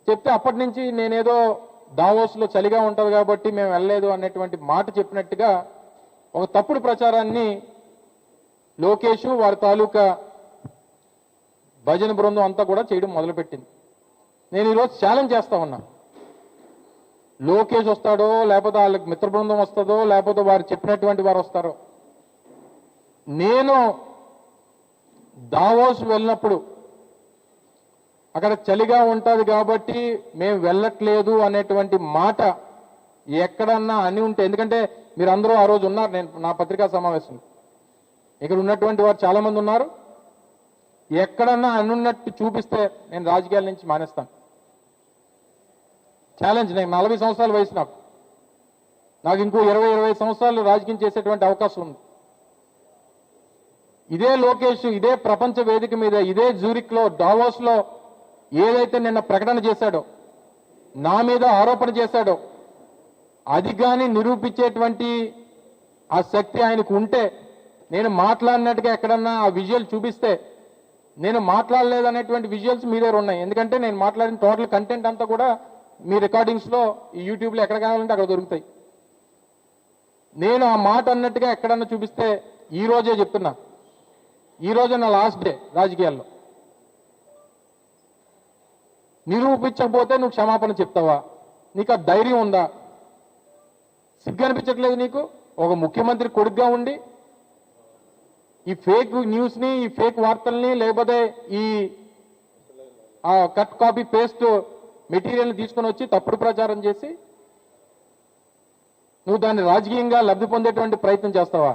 చెప్తే అప్పటి నుంచి నేనేదో దావోస్లో చలిగా ఉంటుంది కాబట్టి మేము వెళ్ళలేదు అనేటువంటి మాట చెప్పినట్టుగా ఒక తప్పుడు ప్రచారాన్ని లోకేష్ వారి తాలూకా భజన బృందం అంతా కూడా చేయడం మొదలుపెట్టింది. నేను ఈరోజు ఛాలెంజ్ చేస్తా ఉన్నా, లోకేష్ వస్తాడో లేకపోతే వాళ్ళకి మిత్ర బృందం వస్తుందో లేకపోతే వారు చెప్పినటువంటి వారు వస్తారో, నేను దావోస్ వెళ్ళినప్పుడు అక్కడ చలిగా ఉంటుంది కాబట్టి మేము వెళ్ళట్లేదు అనేటువంటి మాట ఎక్కడన్నా అని ఉంటే, ఎందుకంటే మీరు అందరూ ఆ రోజు ఉన్నారు, నేను నా పత్రికా సమావేశంలో ఇక్కడ ఉన్నటువంటి వారు చాలామంది ఉన్నారు, ఎక్కడన్నా అనున్నట్టు చూపిస్తే నేను రాజకీయాల నుంచి మానేస్తాను. ఛాలెంజ్. నేను 40 సంవత్సరాల వయసు, నాకు ఇంకో 20-25 సంవత్సరాలు రాజకీయం చేసేటువంటి అవకాశం ఉంది. ఇదే లోకేష్ ఇదే ప్రపంచ వేదిక మీద ఇదే జ్యూరిక్లో డావోస్లో ఏదైతే నిన్న ప్రకటన చేశాడో, నా మీద ఆరోపణ చేశాడో, అది కానీ నిరూపించేటువంటి ఆ శక్తి ఆయనకు ఉంటే, నేను మాట్లాడినట్టుగా ఎక్కడన్నా ఆ విజువల్ చూపిస్తే, నేను మాట్లాడలేదనేటువంటి విజువల్స్ మీ దగ్గర ఉన్నాయి. ఎందుకంటే నేను మాట్లాడిన టోటల్ కంటెంట్ అంతా కూడా మీ రికార్డింగ్స్లో ఈ యూట్యూబ్లో ఎక్కడ కావాలంటే అక్కడ దొరుకుతాయి. నేను ఆ మాట అన్నట్టుగా ఎక్కడన్నా చూపిస్తే, ఈ రోజే చెప్తున్నా, ఈ రోజే నా లాస్ట్ డే రాజకీయాల్లో. నిరూపించకపోతే నువ్వు క్షమాపణ చెప్తావా? నీకు ఆ ధైర్యం ఉందా? సిగ్గు అనిపించట్లేదు నీకు? ఒక ముఖ్యమంత్రి కొడుకుగా ఉండి ఈ ఫేక్ న్యూస్ని, ఈ ఫేక్ వార్తల్ని, లేకపోతే ఈ కట్ కాపీ పేస్ట్ మెటీరియల్ని తీసుకొని వచ్చి తప్పుడు ప్రచారం చేసి నువ్వు దాన్ని రాజకీయంగా లబ్ధి పొందేటువంటి ప్రయత్నం చేస్తావా?